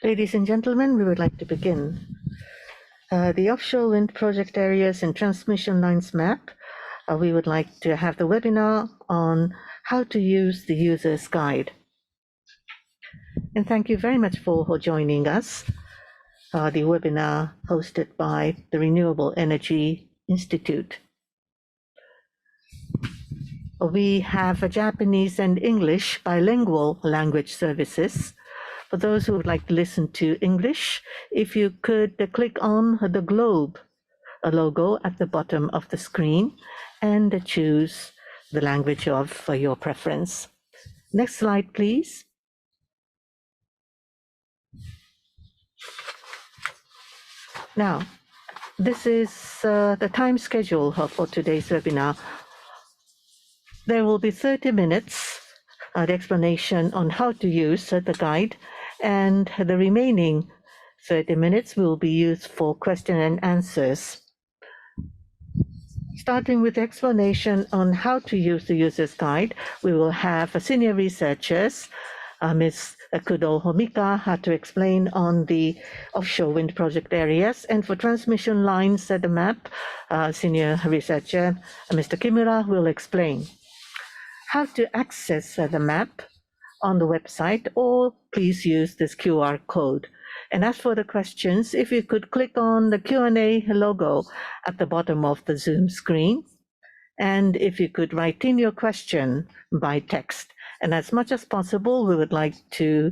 Ladies and gentlemen, we would like to begin. The offshore wind project areas and transmission lines map. We would like to have the webinar on how to use the user's guide. And thank you very much for joining us. The webinar hosted by the Renewable Energy Institute. We have a Japanese and English bilingual language services. For those who would like to listen to English, if you could click on the globe logo at the bottom of the screen and choose the language of your preference. Next slide, please. Now, this is the time schedule for today's webinar. There will be 30 minutes, the explanation on how to use the guide, and the remaining 30 minutes will be used for question and answers. Starting with explanation on how to use the user's guide, we will have senior researchers, Ms. Kudo Homika, to explain on the offshore wind project areas, and for transmission lines, the map, senior researcher, Mr. Kimura, will explain how to access the map on the website, or please use this QR code. And as for the questions, if you could click on the Q&A logo at the bottom of the Zoom screen, and if you could write in your question by text. And as much as possible, we would like to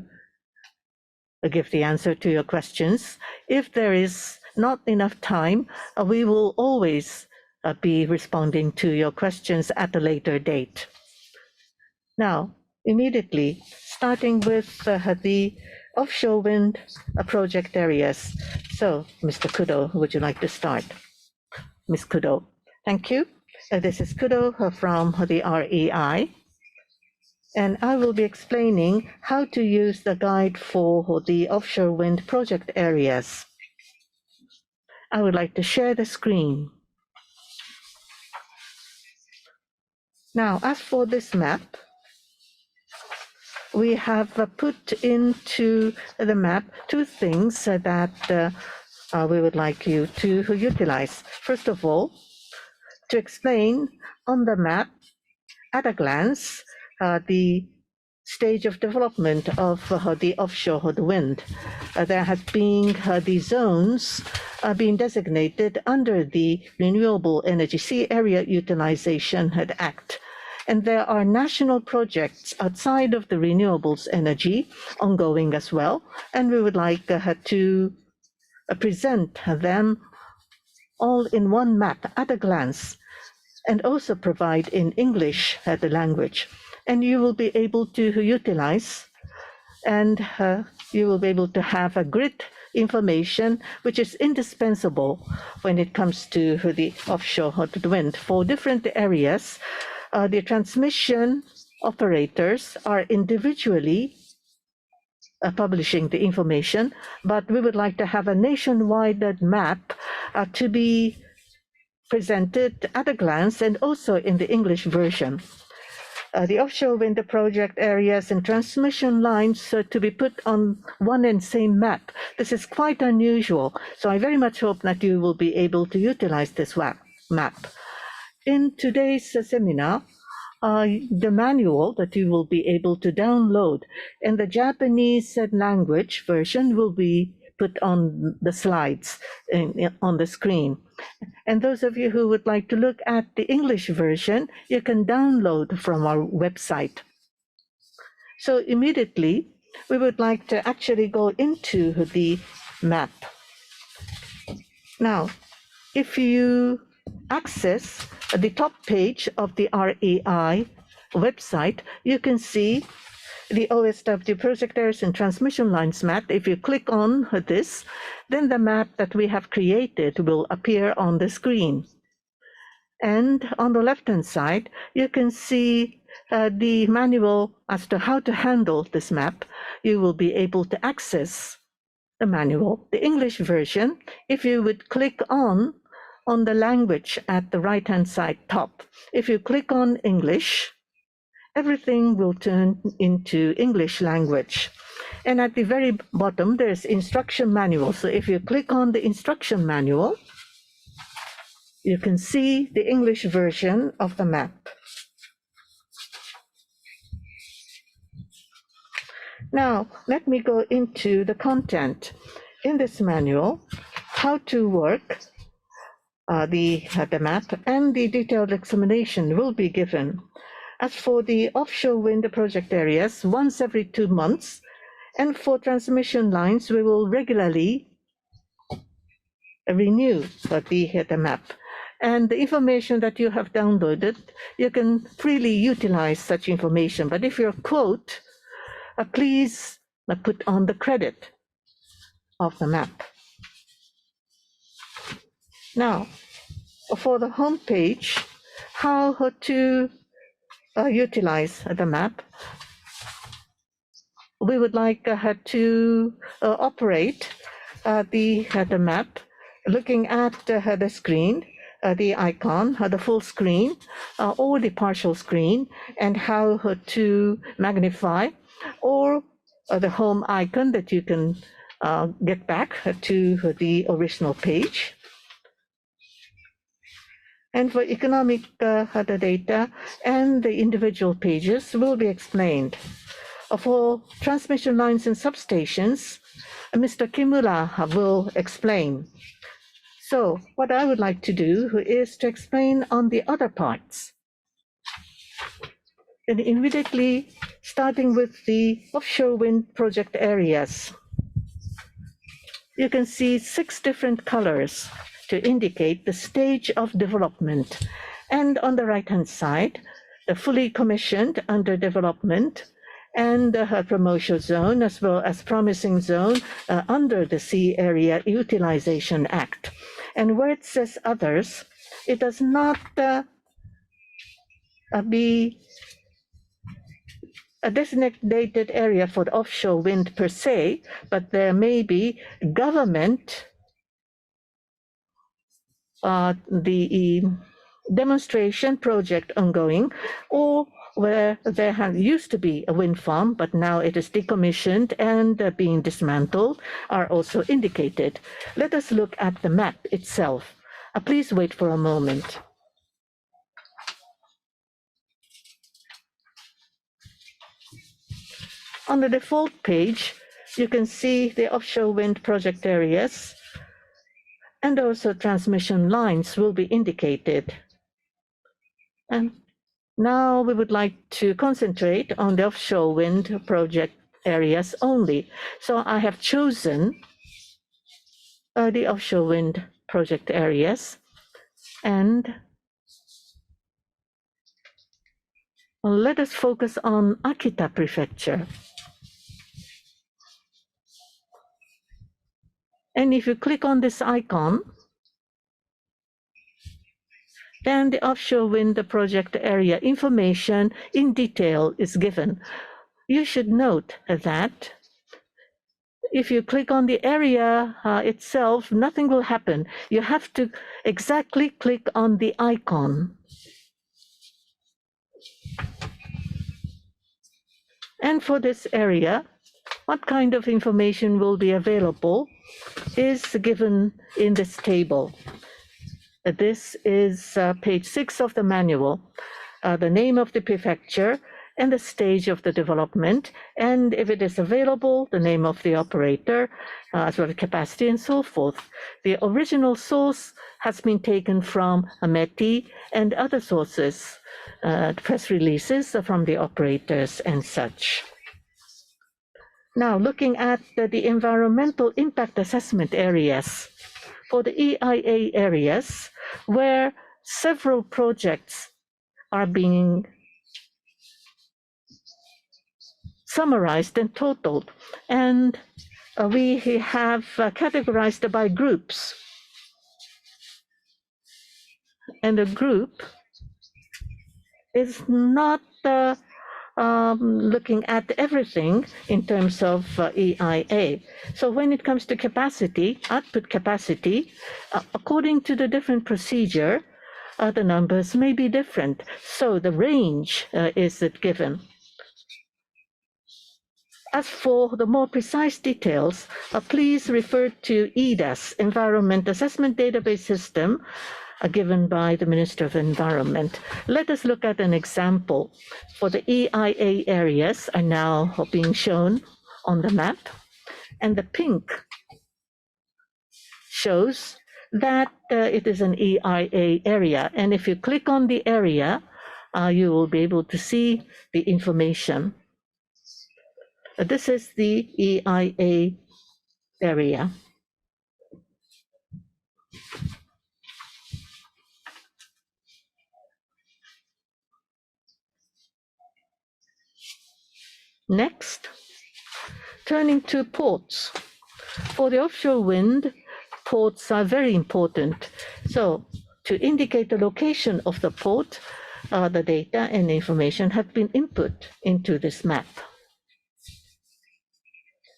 give the answer to your questions. If there is not enough time, we will always be responding to your questions at a later date. Now, immediately, starting with the offshore wind project areas. So, Mr. Kudo, would you like to start? Ms. Kudo. Thank you. This is Kudo from the REI. And I will be explaining how to use the guide for the offshore wind project areas. I would like to share the screen. Now, as for this map, we have put into the map two things that we would like you to utilize. First of all, to explain on the map at a glance the stage of development of the offshore wind. There has been the zones being designated under the Renewable Energy Sea Area Utilization Act. And there are national projects outside of the renewables energy ongoing as well. And we would like to present them all in one map at a glance, and also provide in English the language. And you will be able to utilize, and you will be able to have a grid information which is indispensable when it comes to the offshore wind for different areas. The transmission operators are individually publishing the information, but we would like to have a nationwide map to be presented at a glance and also in the English version. The offshore wind project areas and transmission lines to be put on one and same map. This is quite unusual, so I very much hope that you will be able to utilize this map. In today's seminar, the manual that you will be able to download and the Japanese language version will be put on the slides on the screen. And those of you who would like to look at the English version, you can download from our website. So immediately, we would like to actually go into the map. Now, if you access the top page of the REI website, you can see the OSW project areas and transmission lines map. If you click on this, then the map that we have created will appear on the screen. And on the left-hand side, you can see the manual as to how to handle this map. You will be able to access the manual, the English version. If you would click on the language at the right-hand side top, if you click on English, everything will turn into English language. And at the very bottom, there's instruction manual. So if you click on the instruction manual, you can see the English version of the map. Now, let me go into the content. In this manual, how to work the map and the detailed explanation will be given. As for the offshore wind project areas, once every 2 months, and for transmission lines, we will regularly renew the map. And the information that you have downloaded, you can freely utilize such information. But if you're a quote, please put on the credit of the map. Now, for the home page, how to utilize the map. We would like to operate the map, looking at the screen, the icon, the full screen, or the partial screen, and how to magnify, or the home icon that you can get back to the original page. And for economic data and the individual pages will be explained. For transmission lines and substations, Mr. Kimura will explain. So what I would like to do is to explain on the other parts. And immediately starting with the offshore wind project areas. You can see 6 different colors to indicate the stage of development. And on the right-hand side, the fully commissioned under development and the promotion zone, as well as promising zone under the Sea Area Utilization Act. And where it says others, it does not be a designated area for the offshore wind per se, but there may be government the demonstration project ongoing, or where there used to be a wind farm, but now it is decommissioned and being dismantled, are also indicated. Let us look at the map itself. Please wait for a moment. On the default page, you can see the offshore wind project areas, and also transmission lines will be indicated. And now we would like to concentrate on the offshore wind project areas only. So I have chosen the offshore wind project areas, and let us focus on Akita Prefecture. And if you click on this icon, then the offshore wind project area information in detail is given. You should note that if you click on the area itself, nothing will happen. You have to exactly click on the icon. And for this area, what kind of information will be available is given in this table. This is page 6 of the manual, the name of the prefecture and the stage of the development, and if it is available, the name of the operator, as well as capacity and so forth. The original source has been taken from METI and other sources, press releases from the operators and such. Now, looking at the environmental impact assessment areas, for the EIA areas, where several projects are being summarized and totaled, and we have categorized by groups. And the group is not looking at everything in terms of EIA. So when it comes to capacity, output capacity, according to the different procedure, the numbers may be different. So the range is given. As for the more precise details, please refer to EDAS, Environment Assessment Database System, given by the Minister of Environment. Let us look at an example. For the EIA areas are now being shown on the map, and the pink shows that it is an EIA area. And if you click on the area, you will be able to see the information. This is the EIA area. Next, turning to ports. For the offshore wind, ports are very important. So to indicate the location of the port, the data and information have been input into this map.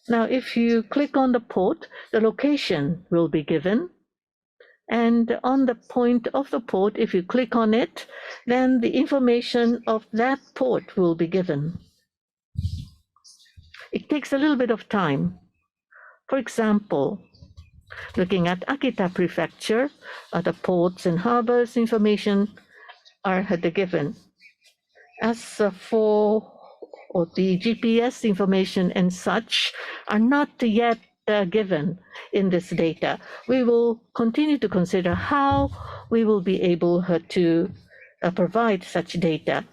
Now, if you click on the port, the location will be given. And on the point of the port, if you click on it, then the information of that port will be given. It takes a little bit of time. For example, looking at Akita Prefecture, the ports and harbors information are given. As for the GPS information and such are not yet given in this data. We will continue to consider how we will be able to provide such data.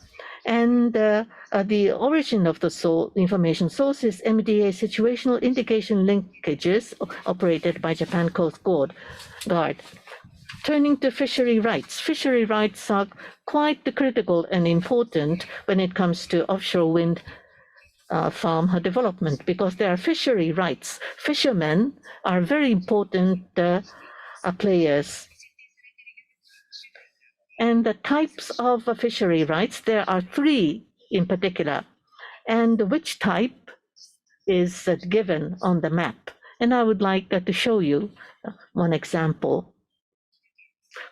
And the origin of the information source is MDA situational indication linkages operated by Japan Coast Guard. Turning to fishery rights. Fishery rights are quite critical and important when it comes to offshore wind farm development because there are fishery rights. Fishermen are very important players. And the types of fishery rights, there are 3 in particular. And which type is given on the map. And I would like to show you one example.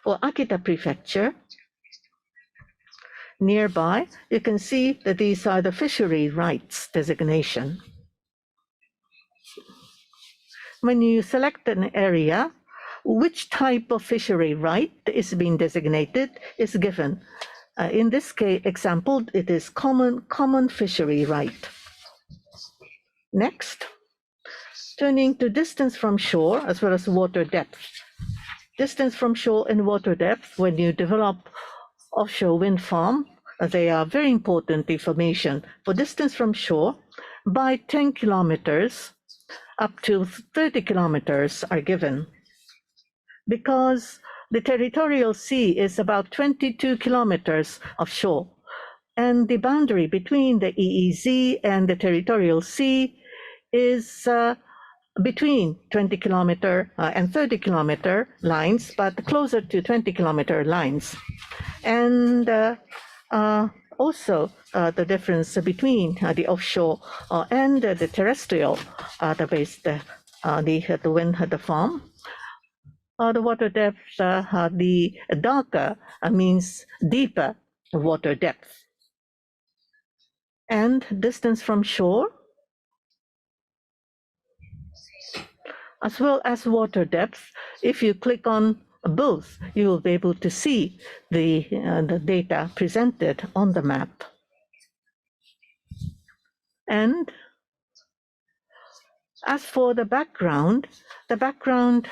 For Akita Prefecture, nearby, you can see that these are the fishery rights designation. When you select an area, which type of fishery right is being designated is given. In this case example, it is common fishery right. Next, turning to distance from shore as well as water depth. Distance from shore and water depth, when you develop offshore wind farm, they are very important information. For distance from shore, by 10 kilometers up to 30 kilometers are given. Because the territorial sea is about 22 kilometers offshore, and the boundary between the EEZ and the territorial sea is between 20 kilometer and 30 kilometer lines, but closer to 20 kilometer lines. And also the difference between the offshore and the terrestrial based the wind the farm. The water depth, the darker means deeper water depth. And distance from shore, as well as water depth. If you click on both, you will be able to see the data presented on the map. And as for the background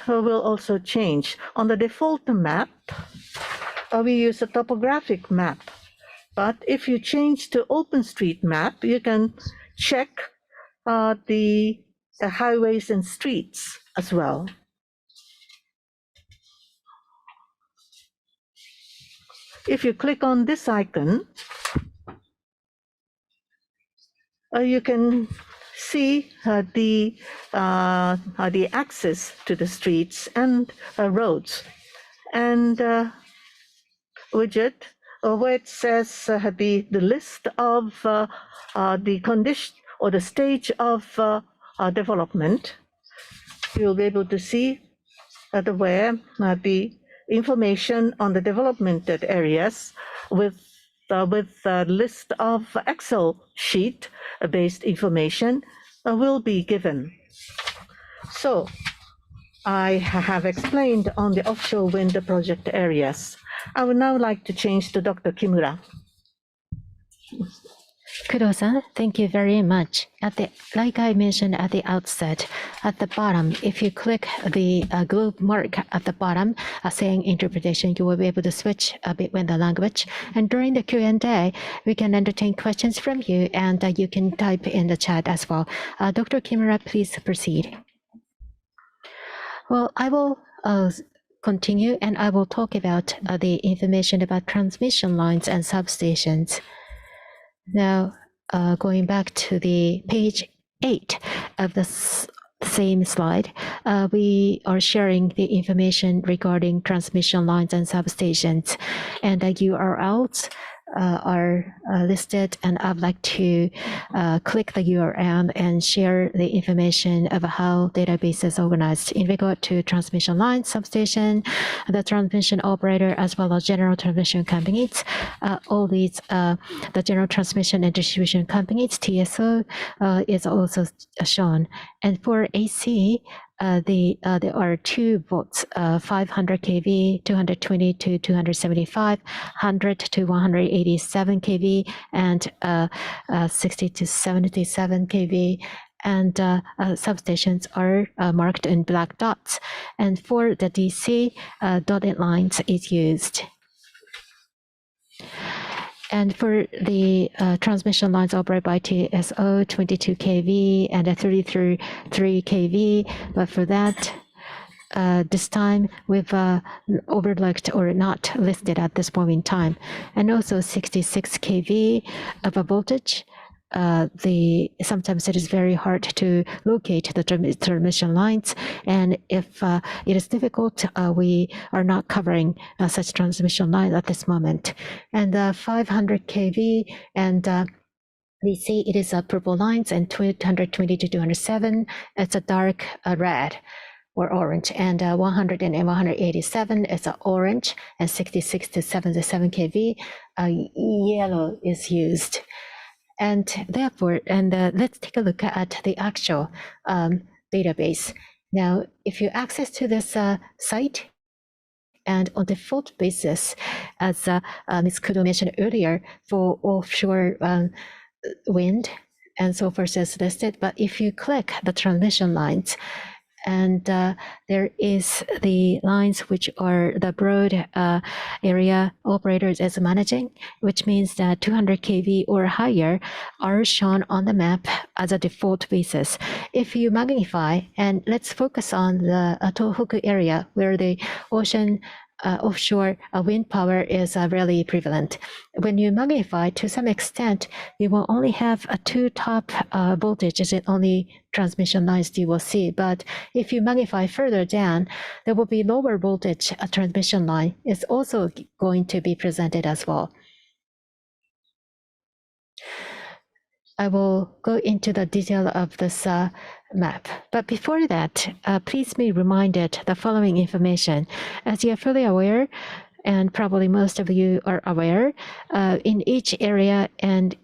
will also change. On the default map, we use a topographic map. But if you change to OpenStreetMap, you can check the highways and streets as well. If you click on this icon, you can see the access to the streets and roads. And widget where it says the list of the condition or the stage of development, you'll be able to see where the information on the developmented areas with a list of Excel sheet based information will be given. So I have explained on the offshore wind project areas. I would now like to change to Dr. Kimura. Kudo-san, thank you very much. Like I mentioned at the outset, at the bottom, if you click the globe mark at the bottom saying interpretation, you will be able to switch between the language. And during the Q&A, we can entertain questions from you, and you can type in the chat as well. Dr. Kimura, please proceed. Well, I will continue, and I will talk about the information about transmission lines and substations. Now, going back to the page 8 of the same slide, we are sharing the information regarding transmission lines and substations, and the URLs are listed, and I'd like to click the URL and share the information of how database is organized in regard to transmission line, substation, the transmission operator, as well as general transmission companies. All these, the general transmission and distribution companies, TSO, is also shown. And for AC, there are 2 volts, 500 kV, 220 to 275, 100 to 187 kV, and 60 to 77 kV. And substations are marked in black dots. And for the DC, dotted lines is used. And for the transmission lines operated by TSO, 22 kV and 33 kV, but for that, this time we've overlooked or not listed at this point in time. And also 66 kV of a voltage. Sometimes it is very hard to locate the transmission lines, and if it is difficult, we are not covering such transmission lines at this moment. And 500 kV and we see it is a purple lines, and 220 to 207, it's a dark red or orange, and 100 and 187 is a orange, and 66 to 77 kV, yellow is used. And therefore, let's take a look at the actual database. Now, if you access to this site, and on default basis, as Ms. Kudo mentioned earlier, for offshore wind and so forth is listed, but if you click the transmission lines, and there is the lines which are the broad area operators is managing, which means that 200 kV or higher are shown on the map as a default basis. If you magnify, and let's focus on the Tohoku area where the ocean offshore wind power is really prevalent. When you magnify, to some extent, you will only have a 2 top voltages in only transmission lines you will see. But if you magnify further down, there will be lower voltage transmission line is also going to be presented as well. I will go into the detail of this map. But before that, please be reminded the following information. As you are fully aware, and probably most of you are aware, in each area and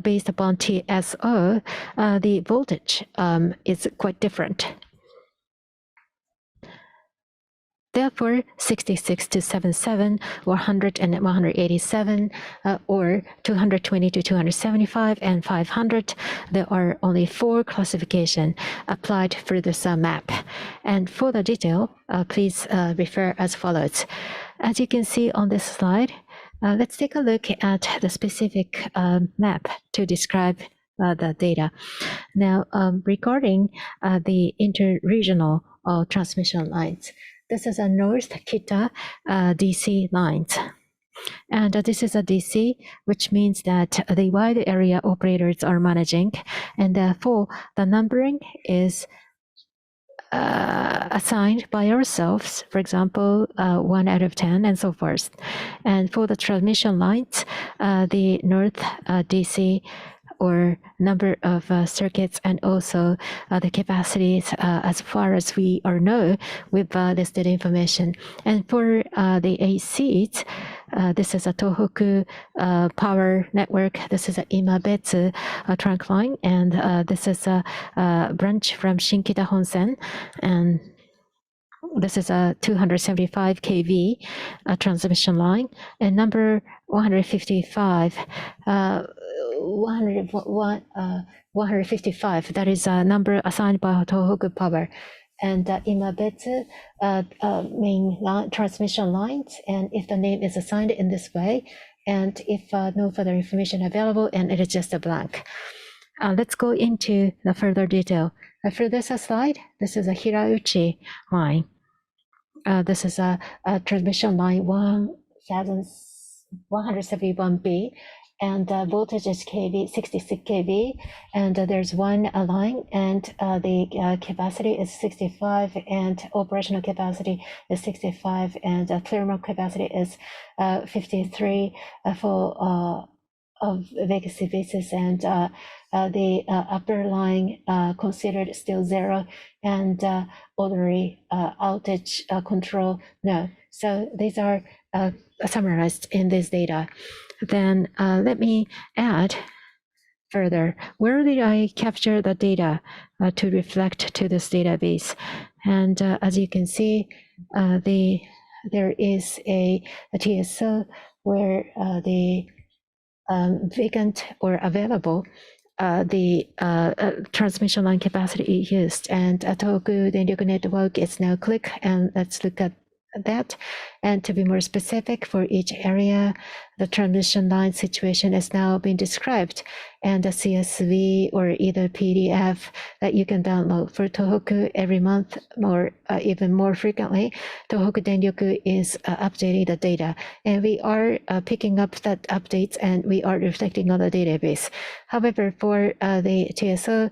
based upon TSO, the voltage is quite different. Therefore, 66 to 77, 100 and 187, or 220 to 275, and 500, there are only 4 classifications applied for this map. And for the detail, please refer as follows. As you can see on this slide, let's take a look at the specific map to describe the data. Now, regarding the interregional transmission lines, this is a North Kita DC lines. And this is a DC, which means that the wide area operators are managing, and therefore the numbering is assigned by ourselves, for example, 1 out of 10 and so forth. And for the transmission lines, the North DC or number of circuits and also the capacities as far as we know with listed information. And for the ACs, This is a Tohoku power network. This is a Imabetsu trunk line, and this is a branch from Shinkita Honsen, and this is a 275 kV transmission line, and number 155, 155. That is a number assigned by Tohoku Power, and Imabetsu main transmission lines. And if the name is assigned in this way, and if no further information available, and it is just a blank. Let's go into the further detail. For this slide, this is a Hirauchi line. This is a transmission line 1171B, and the voltage is kV, 66 kV, and there's one line, and the capacity is 65, and operational capacity is 65, and thermal capacity is 53 for of vacancy basis, and the upper line considered still 0, and ordinary outage control no. So these are summarized in this data. Then let me add further. Where did I capture the data to reflect to this database? And as you can see, there is a TSO where the vacant or available the transmission line capacity used, and Tohoku Denryoku Network is now click, and let's look at that. And to be more specific, for each area, the transmission line situation is now being described, and a CSV or either PDF that you can download for Tohoku every month, or even more frequently. Tohoku Denryoku is updating the data, and we are picking up that updates, and we are reflecting on the database. However, for the TSO,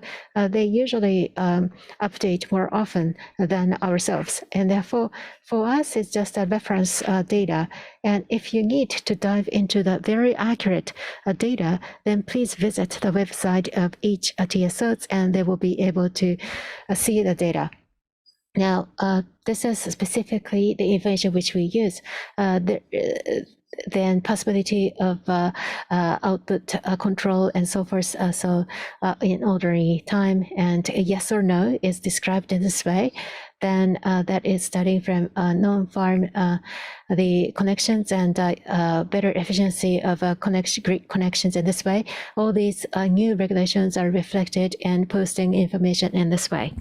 they usually update more often than ourselves, and therefore for us it's just a reference data. And if you need to dive into the very accurate data, then please visit the website of each TSO, and they will be able to see the data. Now, this is specifically the information which we use. Then possibility of output control and so forth. So in ordinary time, and a yes or no is described in this way. Then that is starting from non-farm the connections and better efficiency of grid connections in this way. All these new regulations are reflected and posting information in this way.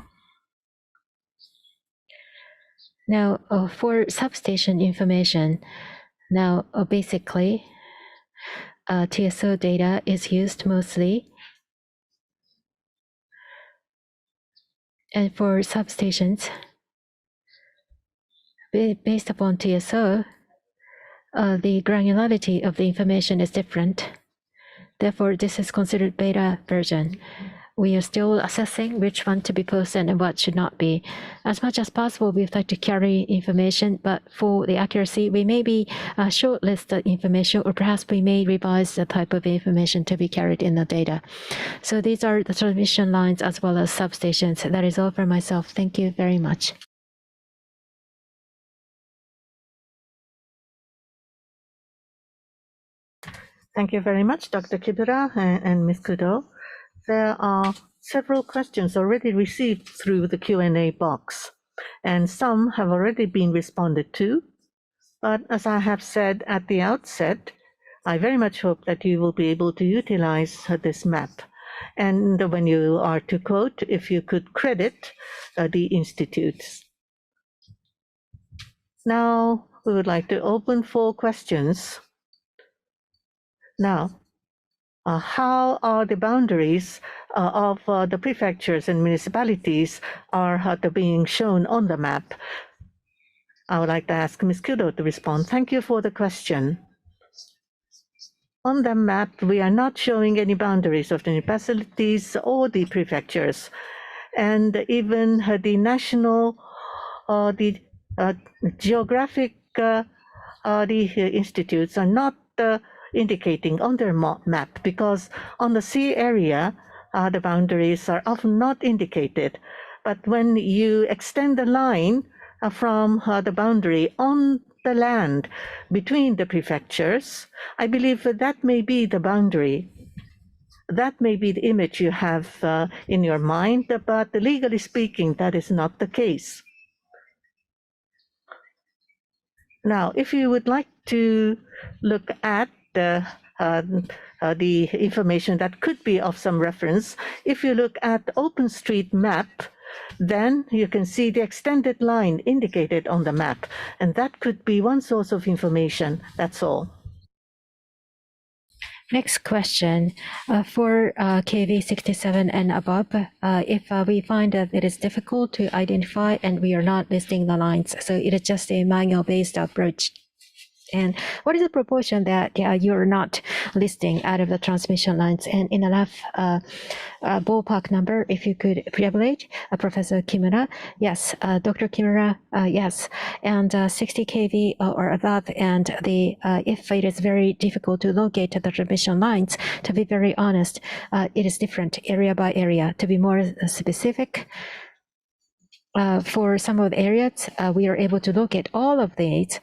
Now, for substation information, now basically TSO data is used mostly. And for substations, based upon TSO, the granularity of the information is different. Therefore, this is considered beta version. We are still assessing which one to be posted and what should not be. As much as possible, we'd like to carry information, but for the accuracy, we may be shortlist the information, or perhaps we may revise the type of information to be carried in the data. So these are the transmission lines as well as substations. That is all for myself. Thank you very much. Thank you very much, Dr. Kibura and Ms. Kudo. There are several questions already received through the Q&A box, and some have already been responded to. But as I have said at the outset, I very much hope that you will be able to utilize this map. And when you are to quote, if you could credit the institutes. Now, we would like to open for questions. Now, how are the boundaries of the prefectures and municipalities are being shown on the map? I would like to ask Ms. Kudo to respond. Thank you for the question. On the map, we are not showing any boundaries of the municipalities or the prefectures. And even the national, the geographic the institutes are not indicating on their map, because on the sea area, the boundaries are often not indicated. But when you extend the line from the boundary on the land between the prefectures. I believe that may be the boundary. That may be the image you have in your mind, but legally speaking, that is not the case. Now, if you would like to look at the information that could be of some reference, if you look at the OpenStreetMap, then you can see the extended line indicated on the map, and that could be one source of information. That's all. Next question. For KV 67 and above, if we find that it is difficult to identify and we are not listing the lines, so it is just a manual-based approach. And what is the proportion that you're not listing out of the transmission lines? And in a rough ballpark number, if you could preambulate, Professor Kimura, yes. Dr. Kimura, yes. And 60 kV or above, and if it is very difficult to locate the transmission lines, to be very honest, it is different area by area. To be more specific, for some of the areas, we are able to locate all of these.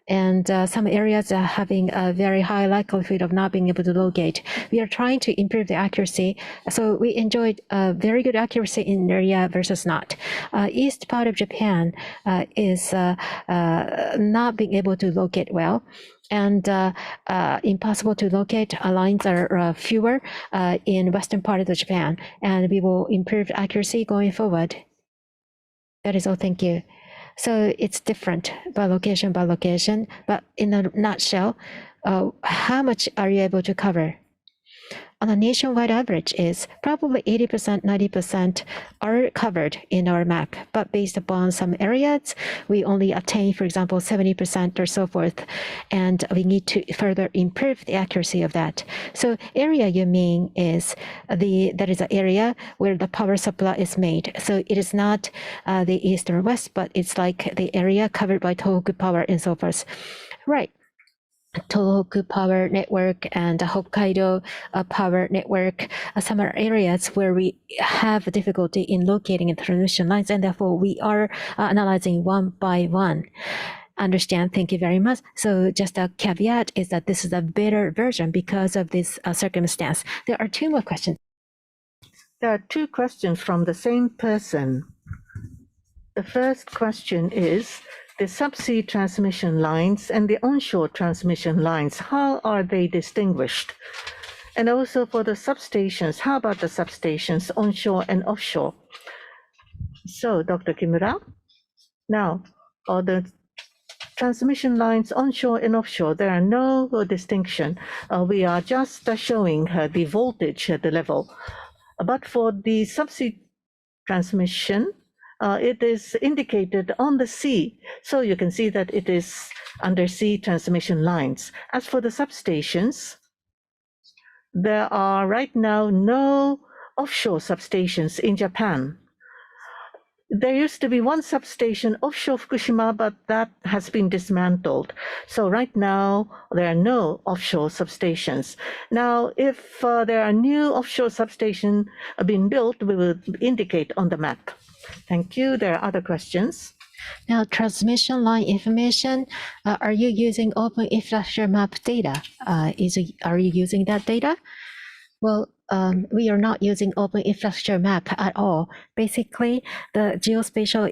And some areas are having a very high likelihood of not being able to locate. We are trying to improve the accuracy. So we enjoyed very good accuracy in area versus not. East part of Japan is not being able to locate well. And impossible to locate. Lines are fewer in western part of the Japan. And we will improve accuracy going forward. That is all. Thank you. So it's different by location, but in a nutshell, how much are you able to cover? On a nationwide average is probably 80%, 90% are covered in our map, but based upon some areas, we only attain, for example, 70% or so forth, and we need to further improve the accuracy of that. So area you mean is that is an area where the power supply is made. So it is not the east or west, but it's like the area covered by Tohoku Power and so forth. Right. Tohoku Power Network and Hokkaido Power Network. Some are areas where we have difficulty in locating the transmission lines, and therefore we are analyzing one by one. Understand, thank you very much. So just a caveat is that this is a better version because of this circumstance. There are two more questions. There are two questions from the same person. The first question is, the subsea transmission lines and the onshore transmission lines, how are they distinguished? And also for the substations, how about the substations onshore and offshore? So, Dr. Kimura, now, the transmission lines onshore and offshore, there are no distinction. We are just showing the voltage at the level. But for the subsea transmission, it is indicated on the sea, so you can see that it is undersea transmission lines. As for the substations, there are right now no offshore substations in Japan. There used to be one substation offshore Fukushima, but that has been dismantled. So right now, there are no offshore substations. Now, if there are new offshore substations being built, we will indicate on the map. Thank you. There are other questions. Now, transmission line information, are you using open infrastructure map data? Are you using that data? Well, we are not using open infrastructure map at all. Basically, the Geospatial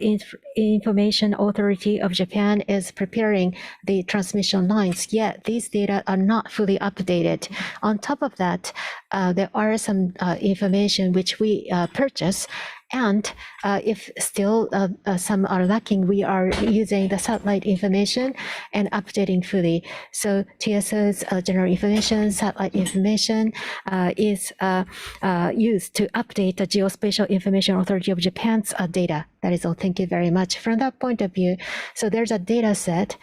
Information Authority of Japan is preparing the transmission lines, yet these data are not fully updated. On top of that, there are some information which we purchase, and if still some are lacking, we are using the satellite information and updating fully. So TSO's general information, satellite information is used to update the Geospatial Information Authority of Japan's data. That is all. Thank you very much. From that point of view, so there's a data set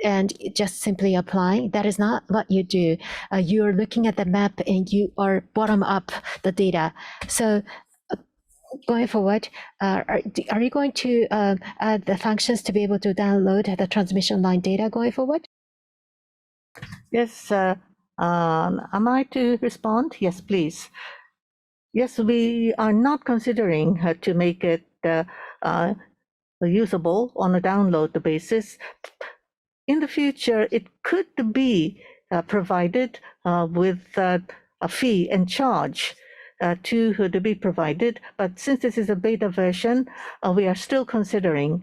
and just simply applying. That is not what you do. You're looking at the map and you are bottom up the data. So going forward, are you going to add the functions to be able to download the transmission line data going forward? Yes, am I to respond? Yes, please. Yes, we are not considering to make it usable on a download basis. in the future, it could be provided with a fee and charge to be provided. But since this is a beta version, we are still considering.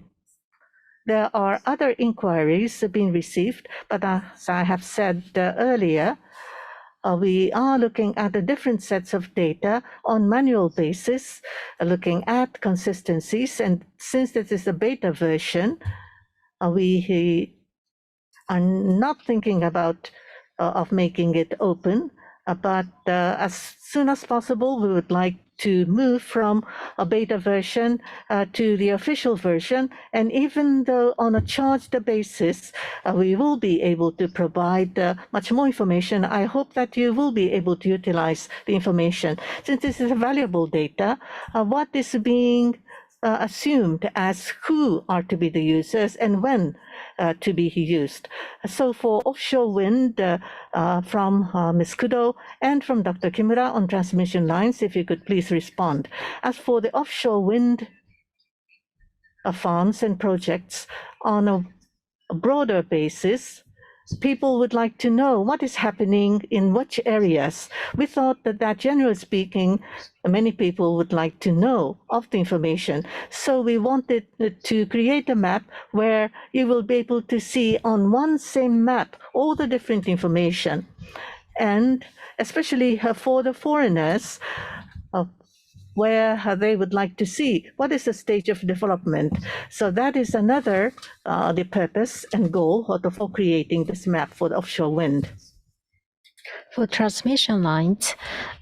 There are inquiries being received, but as I have said earlier, we are looking at the different sets of data on manual basis, looking at consistencies. And since this is a beta version, we are not thinking about of making it open, but as soon as possible, we would like to move from a beta version to the official version. And even though on a charged basis, we will be able to provide much more information, I hope that you will be able to utilize the information. Since this is valuable data, what is being assumed as who are to be the users and when to be used. So for offshore wind, from Ms. Kudo and from Dr. Kimura on transmission lines, if you could please respond. As for the offshore wind farms and projects on a broader basis, people would like to know what is happening in which areas. We thought that generally speaking, many people would like to know of the information. So we wanted to create a map where you will be able to see on one same map all the different information. And especially for the foreigners, where they would like to see what is the stage of development. So that is another the purpose and goal for creating this map for the offshore wind. For transmission lines,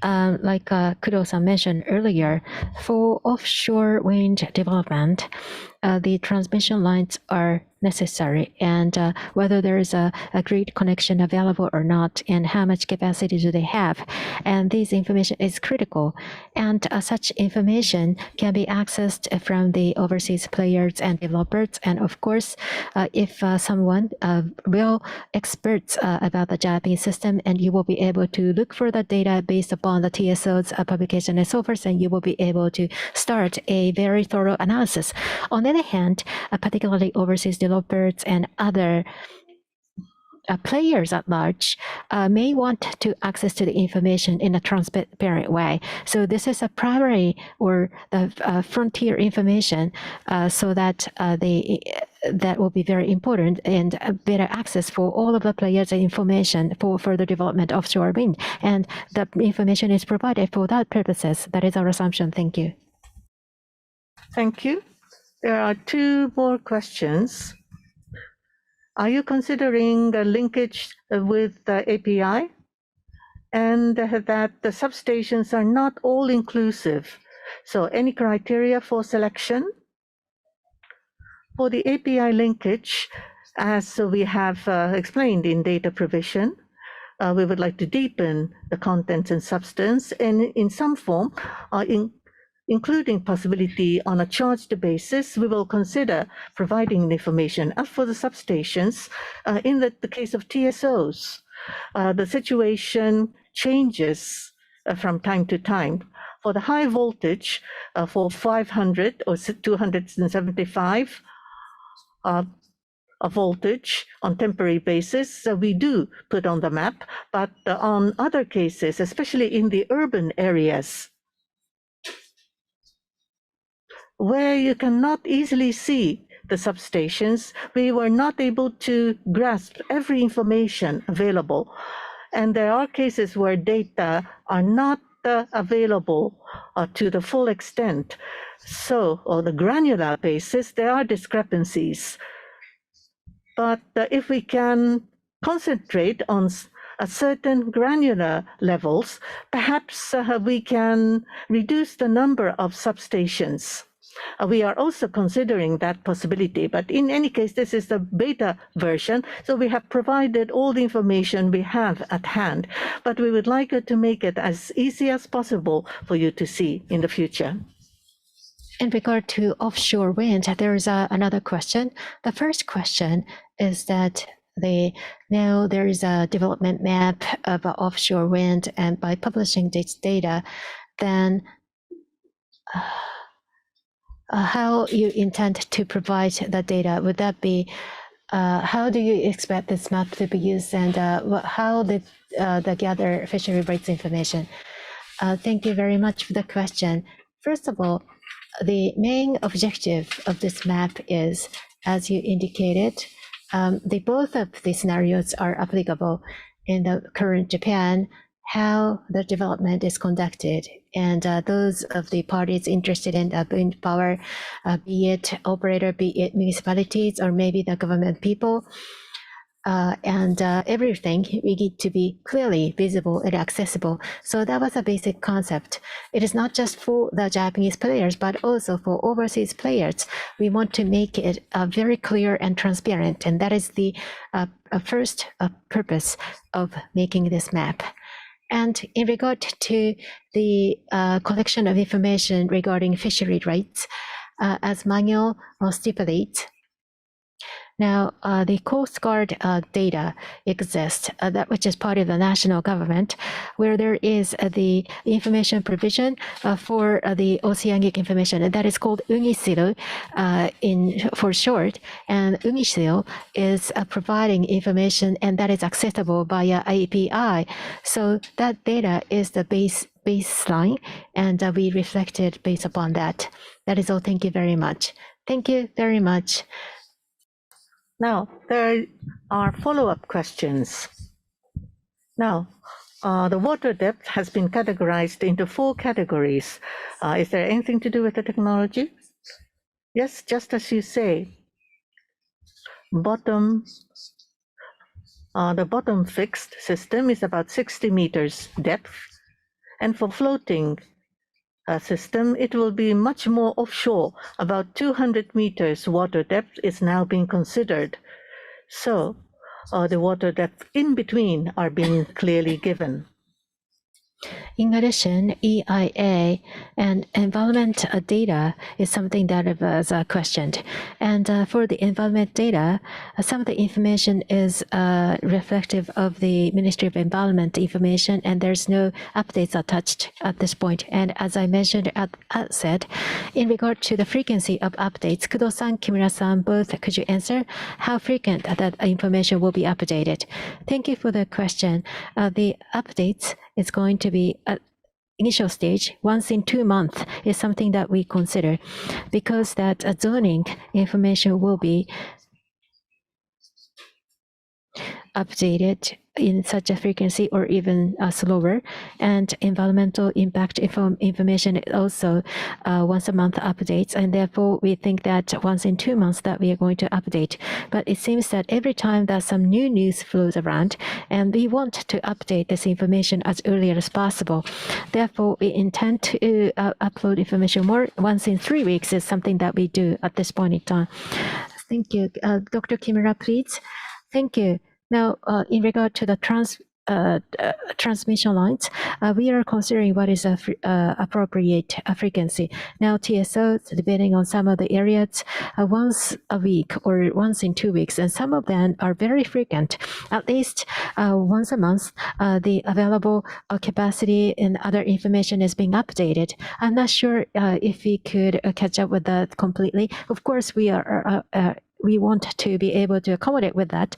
like Kudo-san mentioned earlier, for offshore wind development, the transmission lines are necessary, and whether there is a grid connection available or not, and how much capacity do they have, and this information is critical, and such information can be accessed from the overseas players and developers, and of course, if someone real experts about the Japanese system, and you will be able to look for the data based upon the TSO's publication and so forth, and you will be able to start a very thorough analysis. On the other hand, particularly overseas developers and other players at large may want to access to the information in a transparent way. So this is a primary or the frontier information so that that will be very important and better access for all of the players and information for further development of offshore wind. And the information is provided for that purposes. That is our assumption. Thank you. Thank you. There are two more questions. Are you considering a linkage with the API and that the substations are not all inclusive? So any criteria for selection? For the API linkage, as we have explained in data provision, we would like to deepen the content and substance and in some form, including possibility on a charged basis, we will consider providing the information. As for the substations, in the case of TSOs, the situation changes from time to time. For the high voltage, for 500 or 275 a voltage on temporary basis, we do put on the map, but on other cases, especially in the urban areas, where you cannot easily see the substations, we were not able to grasp every information available. And there are cases where data are not available to the full extent. So on the granular basis, there are discrepancies. But if we can concentrate on certain granular levels, perhaps we can reduce the number of substations. We are also considering that possibility, but in any case, this is the beta version, so we have provided all the information we have at hand, but we would like to make it as easy as possible for you to see in the future. In regard to offshore wind, there is another question. The first question is that now there is a development map of offshore wind, and by publishing this data, then how you intend to provide the data? Would that be how do you expect this map to be used, and how did the gather fishery rates information? Thank you very much for the question. First of all, the main objective of this map is, as you indicated, both of the scenarios are applicable in the current Japan, how the development is conducted, and those of the parties interested in wind power, be it operator, be it municipalities, or maybe the government people, and everything we need to be clearly visible and accessible. So that was a basic concept. It is not just for the Japanese players, but also for overseas players. We want to make it very clear and transparent, and that is the first purpose of making this map. And in regard to the collection of information regarding fishery rights, as manual stipulates, now, the Coast Guard data exists, that which is part of the national government, where there is the information provision for the oceanic information, and that is called UNISIL for short. And UNISIL is providing information, and that is accessible via API. So that data is the baseline, and we reflected based upon that. That is all. Thank you very much. Thank you very much. Now, there are follow-up questions. Now, the water depth has been categorized into 4 categories. Is there anything to do with the technology? Yes, just as you say. The bottom fixed system is about 60 meters depth, and for floating system, it will be much more offshore. About 200 meters water depth is now being considered. So the water depth in between are being clearly given. In addition, EIA and environment data is something that was questioned. And for the environment data, some of the information is reflective of the Ministry of Environment information, and there's no updates attached at this point. And as I mentioned at outset, in regard to the frequency of updates, Kudo-san, Kimura-san, both could you answer how frequent that information will be updated? Thank you for the question. The updates is going to be at initial stage once in 2 months is something that we consider, because that zoning information will be updated in such a frequency or even slower, and environmental impact information is also once a month updates, and therefore we think that once in 2 months that we are going to update. But it seems that every time that some new news flows around, and we want to update this information as early as possible. Therefore, we intend to upload information more. Once in 3 weeks is something that we do at this point in time. Thank you. Dr. Kimura, please. Thank you. Now, in regard to the transmission lines, we are considering what is appropriate frequency. Now, TSO, depending on some of the areas, once a week or once in 2 weeks, and some of them are very frequent, at least once a month, the available capacity and other information is being updated. I'm not sure if we could catch up with that completely. Of course, we want to be able to accommodate with that.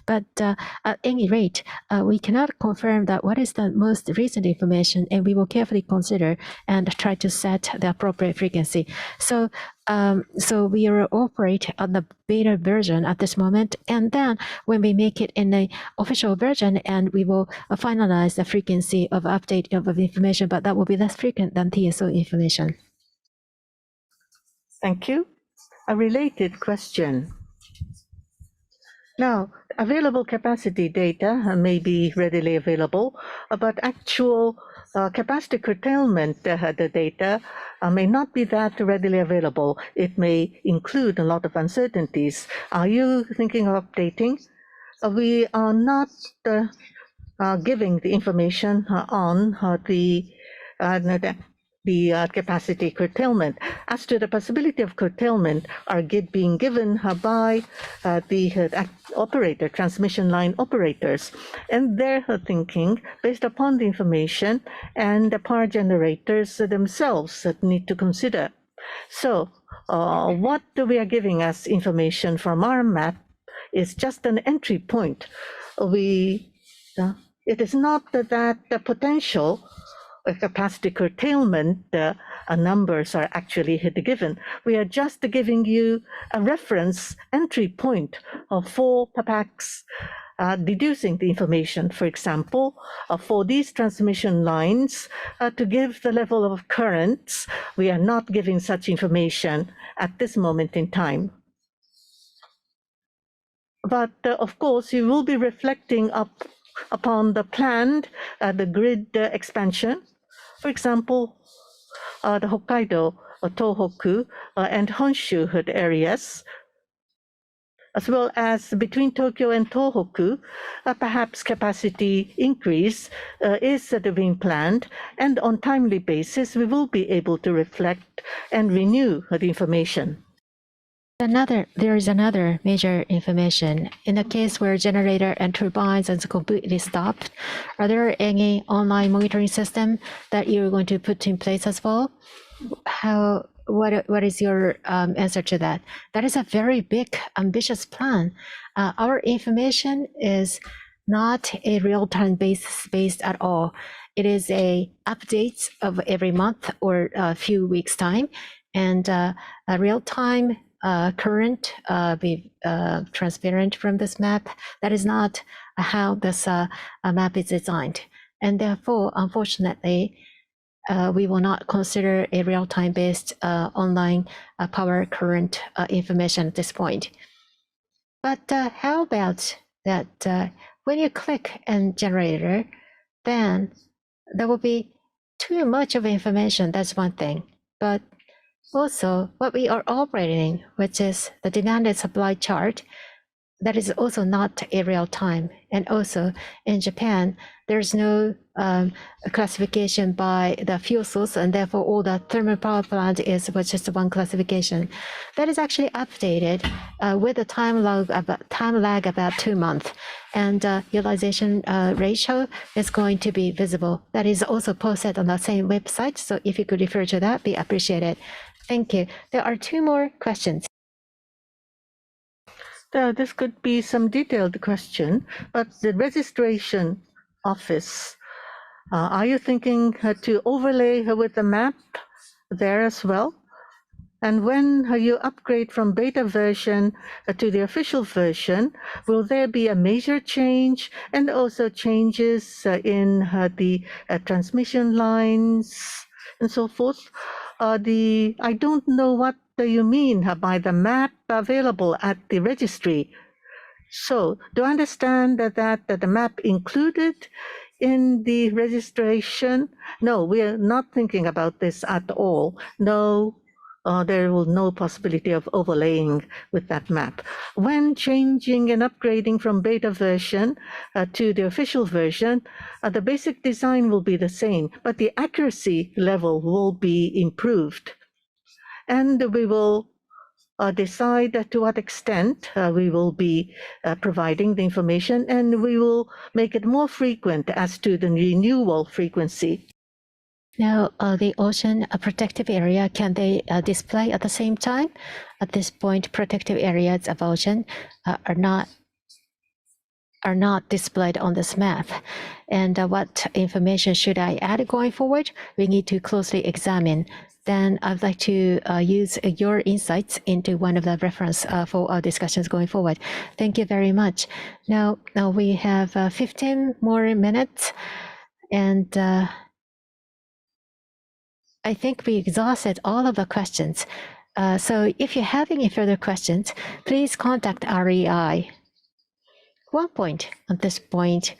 But at any rate, we cannot confirm that what is the most recent information, and we will carefully consider and try to set the appropriate frequency. So we will operate on the beta version at this moment, and then when we make it in an official version, and we will finalize the frequency of update of information, but that will be less frequent than TSO information. Thank you. A related question. Now, available capacity data may be readily available, but actual capacity curtailment the data may not be that readily available. It may include a lot of uncertainties. Are you thinking of updating? We are not giving the information on the capacity curtailment. As to the possibility of curtailment are being given by the operator, transmission line operators, and they're thinking based upon the information and the power generators themselves that need to consider. So what we are giving as information from our map is just an entry point. It is not that the potential capacity curtailment numbers are actually given. We are just giving you a reference entry point for perhaps deducing the information. For example, for these transmission lines, to give the level of currents, we are not giving such information at this moment in time. But of course, you will be reflecting upon the planned the grid expansion. For example, the Hokkaido, Tohoku, and Honshu areas, as well as between Tokyo and Tohoku, perhaps capacity increase is being planned, and on timely basis, we will be able to reflect and renew the information. There is another major information. In the case where generator and turbines are completely stopped, are there any online monitoring system that you're going to put in place as well? What is your answer to that? That is a very big, ambitious plan. Our information is not a real-time based at all. It is a updates of every month or a few weeks time, and a real-time current be transparent from this map. That is not how this map is designed, and therefore, unfortunately, we will not consider a real-time based online power current information at this point. But how about that when you click on generator, then there will be too much of information. That's one thing. But also what we are operating, which is the demand and supply chart, that is also not a real time. And also in Japan, there's no classification by the fuel source, and therefore all the thermal power plant was just one classification. That is actually updated with a time lag about 2 months, and utilization ratio is going to be visible. That is also posted on the same website. So if you could refer to that, be appreciated. Thank you. There are 2 more questions. This could be some detailed question, but the registration office, are you thinking to overlay with the map there as well? And when you upgrade from beta version to the official version, will there be a major change and also changes in the transmission lines and so forth? I don't know what you mean by the map available at the registry. So do I understand that the map included in the registration? No, we are not thinking about this at all. No, there will no possibility of overlaying with that map. When changing and upgrading from beta version to the official version, the basic design will be the same, but the accuracy level will be improved. And we will decide to what extent we will be providing the information, and we will make it more frequent as to the renewal frequency. Now, the ocean protective area, can they display at the same time? At this point, protective areas of ocean are not displayed on this map. And what information should I add going forward? We need to closely examine. Then I'd like to use your insights into one of the reference for our discussions going forward. Thank you very much. Now we have 15 more minutes, and I think we exhausted all of the questions. So if you have any further questions, please contact REI. One point at this point,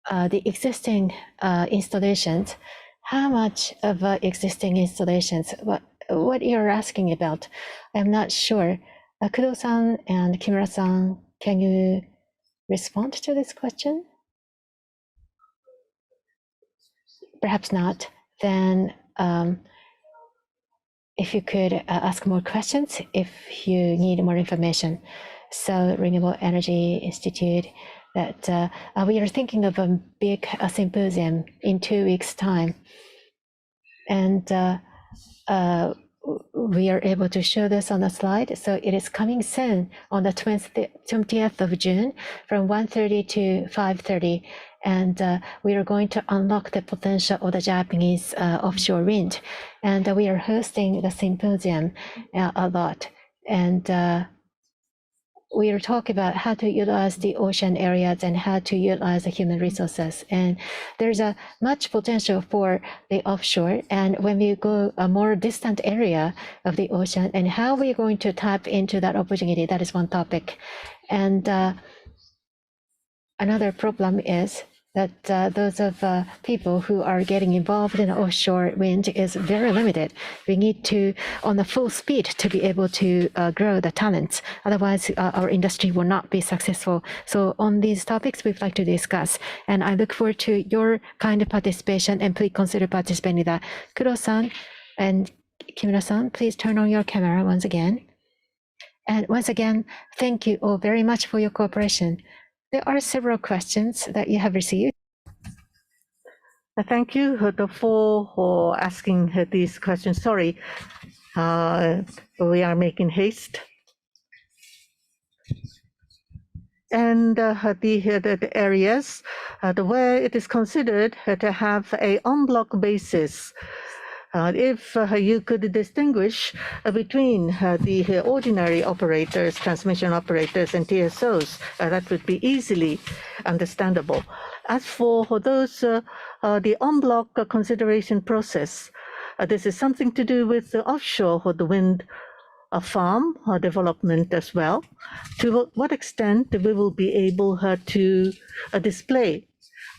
the existing installations, how much of existing installations, what you're asking about, I'm not sure. Kudo-san and Kimura-san, can you respond to this question? Perhaps not. Then if you could ask more questions if you need more information. So Renewable Energy Institute, that we are thinking of a big symposium in 2 weeks' time. And we are able to show this on the slide. So it is coming soon on the 20th of June from 1:30 to 5:30. And we are going to unlock the potential of the Japanese offshore wind. And we are hosting the symposium a lot. And we are talking about how to utilize the ocean areas and how to utilize the human resources. And there's a much potential for the offshore. And when we go a more distant area of the ocean and how we're going to tap into that opportunity, that is one topic. And another problem is that those of people who are getting involved in offshore wind is very limited. We need to, on the full speed, to be able to grow the talents. Otherwise, our industry will not be successful. So on these topics, we'd like to discuss. And I look forward to your kind of participation, and please consider participating in that. Kuro-san and Kimura-san, please turn on your camera once again. And once again, thank you all very much for your cooperation. There are several questions that you have received. Thank you for asking these questions. Sorry, we are making haste. And the areas where it is considered to have a en-bloc basis. If you could distinguish between the ordinary operators, transmission operators, and TSOs, that would be easily understandable. As for those, the en-bloc consideration process, this is something to do with the offshore or the wind farm development as well. To what extent we will be able to display.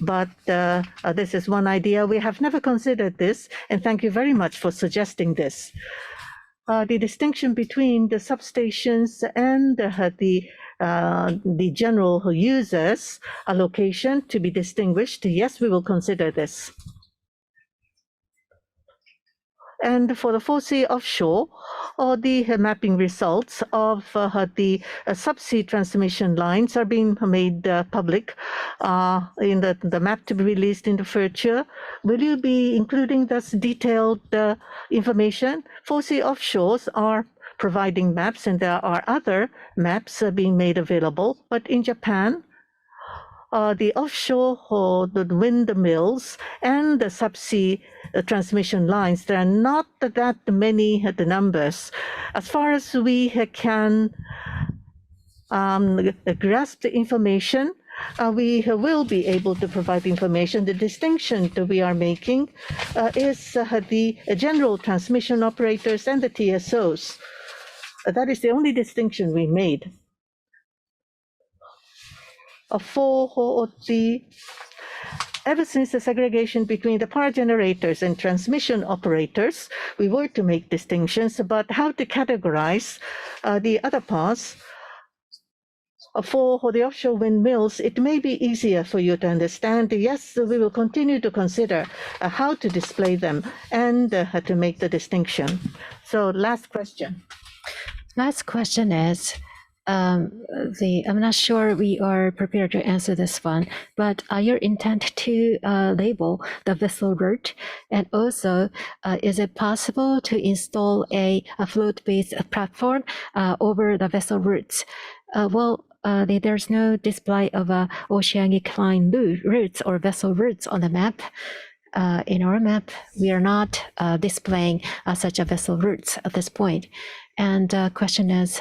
But this is one idea. We have never considered this, and thank you very much for suggesting this. The distinction between the substations and the general users allocation to be distinguished, yes, we will consider this. And for the 4C offshore, the mapping results of the subsea transmission lines are being made public in the map to be released in the future. Will you be including this detailed information? 4C offshores are providing maps, and there are other maps being made available. But in Japan, the offshore the windmills and the subsea transmission lines, there are not that many the numbers. As far as we can grasp the information, we will be able to provide information. The distinction that we are making is the general transmission operators and the TSOs. That is the only distinction we made. Ever since the segregation between the power generators and transmission operators, we were to make distinctions about how to categorize the other parts. For the offshore windmills, it may be easier for you to understand. Yes, we will continue to consider how to display them and to make the distinction. So last question. Last question is, I'm not sure we are prepared to answer this one, but your intent to label the vessel route, and also is it possible to install a float-based platform over the vessel routes? There's no display of oceanic line routes or vessel routes on the map. In our map, we are not displaying such a vessel routes at this point. And question is,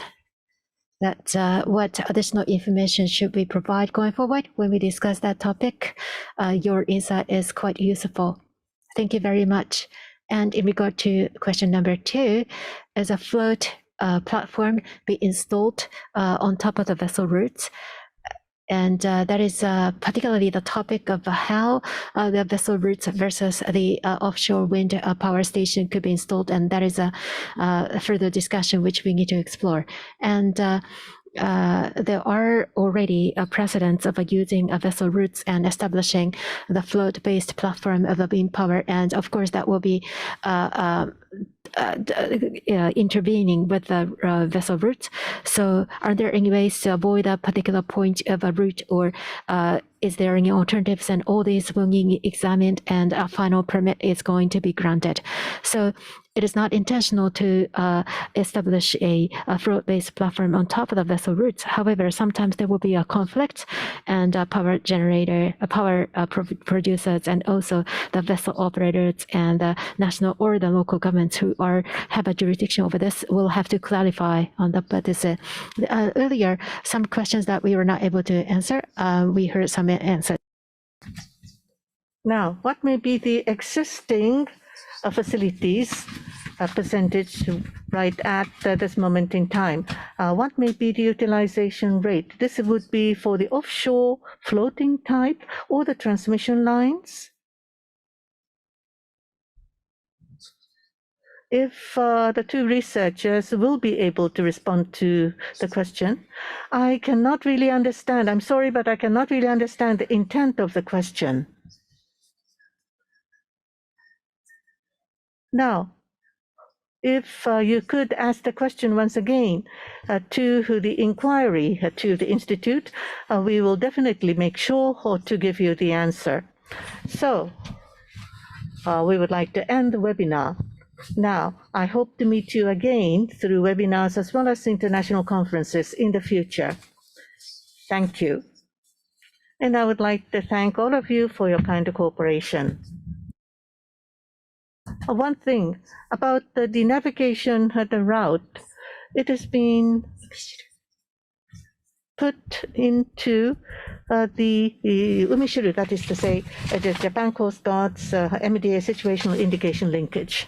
that what additional information should we provide going forward when we discuss that topic? Your insight is quite useful. Thank you very much. And in regard to question number 2, is a float platform be installed on top of the vessel routes? And that is particularly the topic of how the vessel routes versus the offshore wind power station could be installed. And that is a further discussion which we need to explore. And there are already precedents of using vessel routes and establishing the float-based platform of wind power. And of course, that will be intervening with the vessel routes. So are there any ways to avoid a particular point of a route or is there any alternatives, and all these will be examined, and a final permit is going to be granted. So it is not intentional to establish a float-based platform on top of the vessel routes. However, sometimes there will be a conflict, and power producers, and also the vessel operators and the national or the local governments who have a jurisdiction over this will have to clarify on that. But earlier, some questions that we were not able to answer, we heard some answers. Now, what may be the existing facilities percentage right at this moment in time? What may be the utilization rate? This would be for the offshore floating type or the transmission lines? If the two researchers will be able to respond to the question, I cannot really understand. I'm sorry, but I cannot really understand the intent of the question. Now, if you could ask the question once again to the inquiry, to the Institute, we will definitely make sure to give you the answer. So we would like to end the webinar. Now, I hope to meet you again through webinars as well as international conferences in the future. Thank you. And I would like to thank all of you for your kind cooperation. One thing about the navigation the route, it has been put into the Umishuru, that is to say, the Japan Coast Guard's MDA situational indication linkage.